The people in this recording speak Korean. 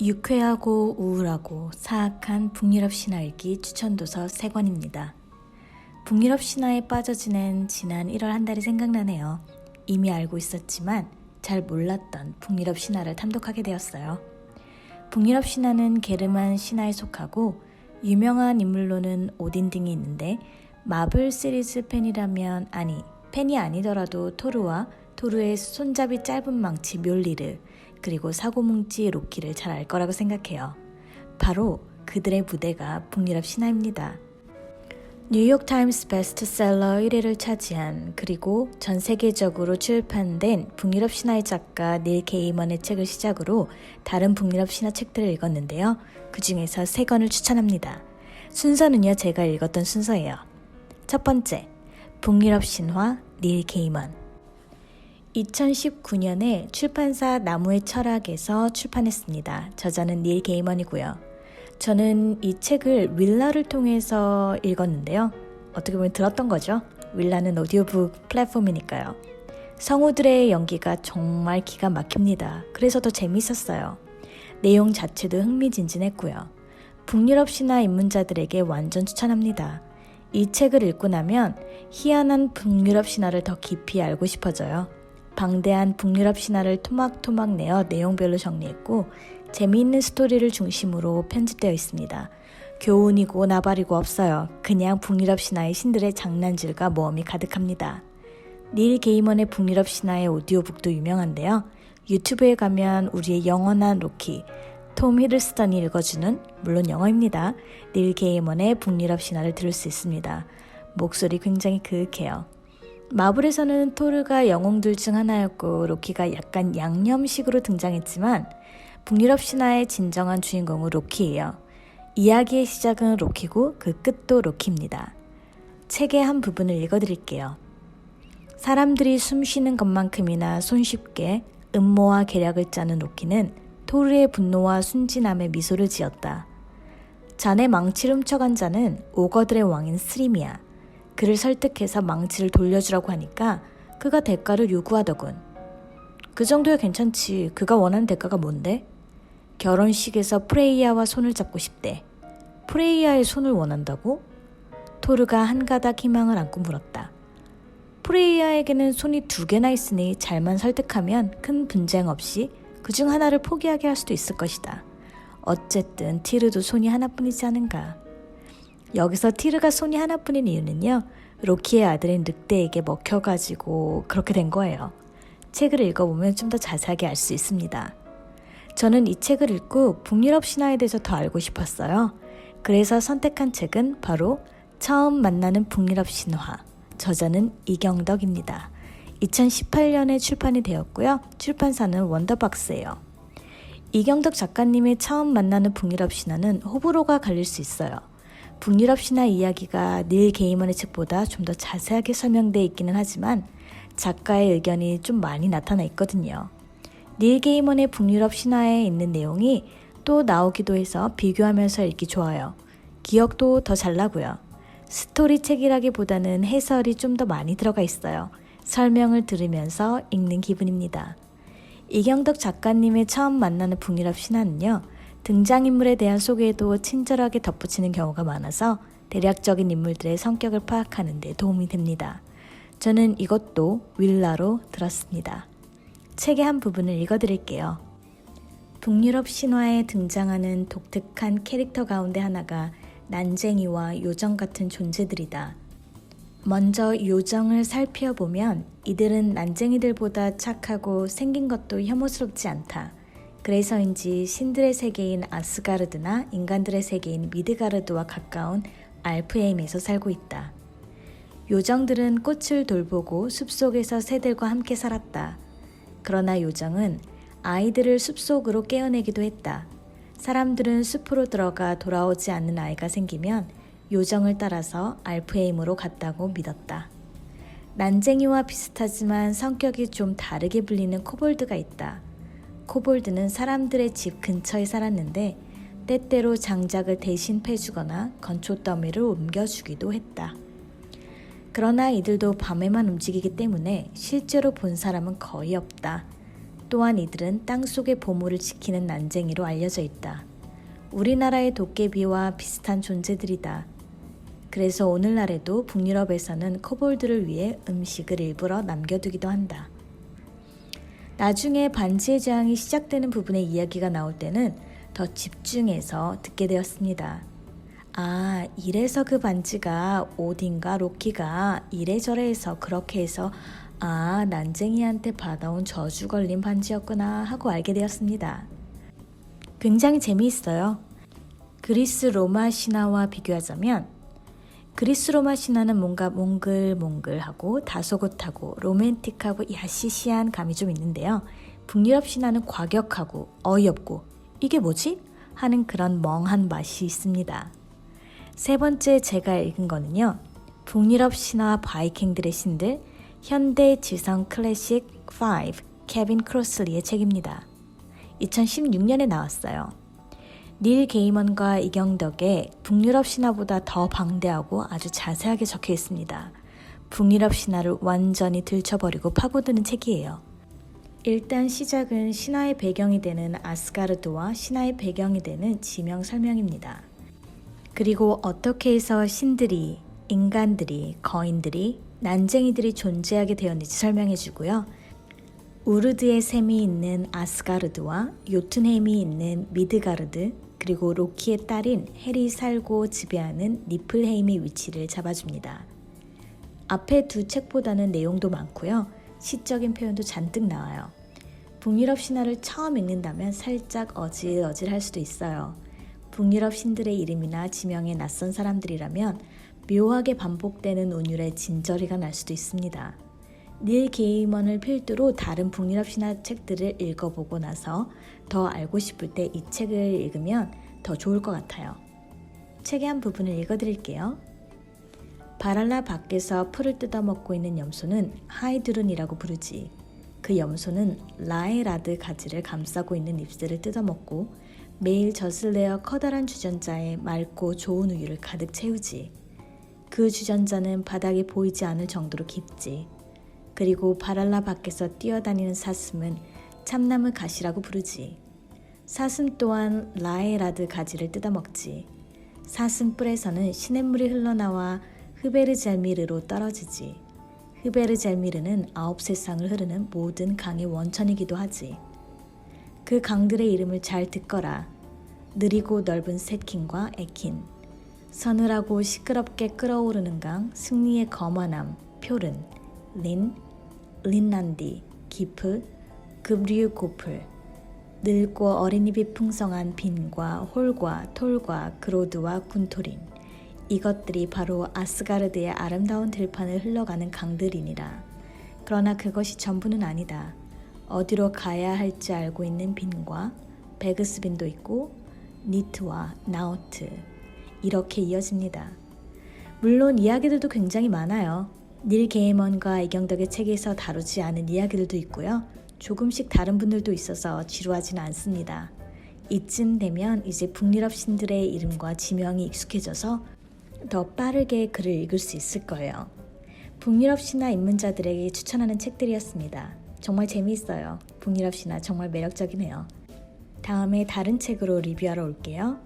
유쾌하고 우울하고 사악한 북유럽 신화 읽기 추천도서 3권입니다. 북유럽 신화에 빠져 지낸 지난 1월 한 달이 생각나네요. 이미 알고 있었지만 잘 몰랐던 북유럽 신화를 탐독하게 되었어요. 북유럽 신화는 게르만 신화에 속하고 유명한 인물로는 오딘 등이 있는데 마블 시리즈 팬이 아니더라도 토르와 토르의 손잡이 짧은 망치 묠리르 그리고 사고뭉치 로키를 잘 알 거라고 생각해요. 바로 그들의 무대가 북유럽 신화입니다. 뉴욕타임스 베스트셀러 1위를 차지한 그리고 전 세계적으로 출판된 북유럽 신화의 작가 닐 게이먼의 책을 시작으로 다른 북유럽 신화 책들을 읽었는데요. 그 중에서 3권을 추천합니다. 순서는요, 제가 읽었던 순서예요. 첫 번째, 북유럽 신화 닐 게이먼. 2019년에 출판사 나무의 철학에서 출판했습니다. 저자는 닐 게이먼이고요. 저는 이 책을 윌라를 통해서 읽었는데요. 어떻게 보면 들었던 거죠. 윌라는 오디오북 플랫폼이니까요. 성우들의 연기가 정말 기가 막힙니다. 그래서 더 재밌었어요. 내용 자체도 흥미진진했고요. 북유럽 신화 입문자들에게 완전 추천합니다. 이 책을 읽고 나면 희한한 북유럽 신화를 더 깊이 알고 싶어져요. 방대한 북유럽 신화를 토막토막 내어 내용별로 정리했고 재미있는 스토리를 중심으로 편집되어 있습니다. 교훈이고 나발이고 없어요. 그냥 북유럽 신화의 신들의 장난질과 모험이 가득합니다. 닐 게이먼의 북유럽 신화의 오디오북도 유명한데요. 유튜브에 가면 우리의 영원한 로키, 톰 히들스턴이 읽어주는, 물론 영어입니다, 닐 게이먼의 북유럽 신화를 들을 수 있습니다. 목소리 굉장히 그윽해요. 마블에서는 토르가 영웅들 중 하나였고 로키가 약간 양념식으로 등장했지만 북유럽 신화의 진정한 주인공은 로키예요. 이야기의 시작은 로키고 그 끝도 로키입니다. 책의 한 부분을 읽어드릴게요. 사람들이 숨쉬는 것만큼이나 손쉽게 음모와 계략을 짜는 로키는 토르의 분노와 순진함에 미소를 지었다. 자네 망치를 훔쳐간 자는 오거들의 왕인 스림이야. 그를 설득해서 망치를 돌려주라고 하니까 그가 대가를 요구하더군. 그 정도야 괜찮지. 그가 원하는 대가가 뭔데? 결혼식에서 프레이야와 손을 잡고 싶대. 프레이야의 손을 원한다고? 토르가 한 가닥 희망을 안고 물었다. 프레이야에게는 손이 2개나 있으니 잘만 설득하면 큰 분쟁 없이 그중 하나를 포기하게 할 수도 있을 것이다. 어쨌든 티르도 손이 하나뿐이지 않은가. 여기서 티르가 손이 하나뿐인 이유는요, 로키의 아들인 늑대에게 먹혀가지고 그렇게 된 거예요. 책을 읽어보면 좀 더 자세하게 알 수 있습니다. 저는 이 책을 읽고 북유럽 신화에 대해서 더 알고 싶었어요. 그래서 선택한 책은 바로 처음 만나는 북유럽 신화, 저자는 이경덕입니다. 2018년에 출판이 되었고요. 출판사는 원더박스예요. 이경덕 작가님의 처음 만나는 북유럽 신화는 호불호가 갈릴 수 있어요. 북유럽 신화 이야기가 닐 게이먼의 책보다 좀 더 자세하게 설명되어 있기는 하지만 작가의 의견이 좀 많이 나타나 있거든요. 닐 게이먼의 북유럽 신화에 있는 내용이 또 나오기도 해서 비교하면서 읽기 좋아요. 기억도 더 잘 나고요. 스토리 책이라기보다는 해설이 좀 더 많이 들어가 있어요. 설명을 들으면서 읽는 기분입니다. 이경덕 작가님의 처음 만나는 북유럽 신화는요, 등장인물에 대한 소개도 친절하게 덧붙이는 경우가 많아서 대략적인 인물들의 성격을 파악하는 데 도움이 됩니다. 저는 이것도 윌라로 들었습니다. 책의 한 부분을 읽어드릴게요. 북유럽 신화에 등장하는 독특한 캐릭터 가운데 하나가 난쟁이와 요정 같은 존재들이다. 먼저 요정을 살펴보면 이들은 난쟁이들보다 착하고 생긴 것도 혐오스럽지 않다. 그래서인지 신들의 세계인 아스가르드나 인간들의 세계인 미드가르드와 가까운 알프헤임에서 살고 있다. 요정들은 꽃을 돌보고 숲속에서 새들과 함께 살았다. 그러나 요정은 아이들을 숲속으로 깨어내기도 했다. 사람들은 숲으로 들어가 돌아오지 않는 아이가 생기면 요정을 따라서 알프헤임으로 갔다고 믿었다. 난쟁이와 비슷하지만 성격이 좀 다르게 불리는 코볼드가 있다. 코볼드는 사람들의 집 근처에 살았는데 때때로 장작을 대신 패주거나 건초더미를 옮겨주기도 했다. 그러나 이들도 밤에만 움직이기 때문에 실제로 본 사람은 거의 없다. 또한 이들은 땅속의 보물을 지키는 난쟁이로 알려져 있다. 우리나라의 도깨비와 비슷한 존재들이다. 그래서 오늘날에도 북유럽에서는 코볼드를 위해 음식을 일부러 남겨두기도 한다. 나중에 반지의 제왕이 시작되는 부분의 이야기가 나올 때는 더 집중해서 듣게 되었습니다. 아, 이래서 그 반지가 오딘과 로키가 이래저래 해서 그렇게 해서 난쟁이한테 받아온 저주 걸린 반지였구나 하고 알게 되었습니다. 굉장히 재미있어요. 그리스 로마 신화와 비교하자면 그리스 로마 신화는 뭔가 몽글몽글하고 다소곳하고 로맨틱하고 야시시한 감이 좀 있는데요. 북유럽 신화는 과격하고 어이없고 이게 뭐지? 하는 그런 멍한 맛이 있습니다. 세 번째 제가 읽은 거는요. 북유럽 신화 바이킹들의 신들 현대 지성 클래식 5 케빈 크로슬리의 책입니다. 2016년에 나왔어요. 닐 게이먼과 이경덕의 북유럽 신화보다 더 방대하고 아주 자세하게 적혀 있습니다. 북유럽 신화를 완전히 들춰버리고 파고드는 책이에요. 일단 시작은 신화의 배경이 되는 아스가르드와 신화의 배경이 되는 지명 설명입니다. 그리고 어떻게 해서 신들이, 인간들이, 거인들이, 난쟁이들이 존재하게 되었는지 설명해 주고요. 우르드의 샘이 있는 아스가르드와 요툰헤임이 있는 미드가르드, 그리고 로키의 딸인 헬이 살고 지배하는 니플헤임의 위치를 잡아줍니다. 앞에 두 책보다는 내용도 많고요. 시적인 표현도 잔뜩 나와요. 북유럽 신화를 처음 읽는다면 살짝 어질어질할 수도 있어요. 북유럽 신들의 이름이나 지명에 낯선 사람들이라면 묘하게 반복되는 운율의 진저리가 날 수도 있습니다. 닐 게이먼을 필두로 다른 북유럽 신화 책들을 읽어보고 나서 더 알고 싶을 때 이 책을 읽으면 더 좋을 것 같아요. 책의 한 부분을 읽어드릴게요. 바랄라 밖에서 풀을 뜯어먹고 있는 염소는 하이드룬이라고 부르지. 그 염소는 라에라드 가지를 감싸고 있는 잎새를 뜯어먹고 매일 젖을 내어 커다란 주전자에 맑고 좋은 우유를 가득 채우지. 그 주전자는 바닥이 보이지 않을 정도로 깊지. 그리고 바랄라 밖에서 뛰어다니는 사슴은 참나무 가시라고 부르지. 사슴 또한 라에라드 가지를 뜯어먹지. 사슴 뿔에서는 시냇물이 흘러나와 흐베르잘미르로 떨어지지. 흐베르잘미르는 9세상을 흐르는 모든 강의 원천이기도 하지. 그 강들의 이름을 잘 듣거라. 느리고 넓은 세킨과 에킨. 서늘하고 시끄럽게 끓어오르는 강, 승리의 거만함, 표른, 린난디, 기프, 급류고플, 늙고 어린잎이 풍성한 빈과 홀과 톨과 그로드와 군토린. 이것들이 바로 아스가르드의 아름다운 들판을 흘러가는 강들이니라. 그러나 그것이 전부는 아니다. 어디로 가야 할지 알고 있는 빈과 베그스빈도 있고 니트와 나우트, 이렇게 이어집니다. 물론 이야기들도 굉장히 많아요. 닐 게이먼과 이경덕의 책에서 다루지 않은 이야기들도 있고요. 조금씩 다른 분들도 있어서 지루하지는 않습니다. 이쯤 되면 이제 북유럽 신들의 이름과 지명이 익숙해져서 더 빠르게 글을 읽을 수 있을 거예요. 북유럽 신화 입문자들에게 추천하는 책들이었습니다. 정말 재미있어요. 북유럽 신화 정말 매력적이네요. 다음에 다른 책으로 리뷰하러 올게요.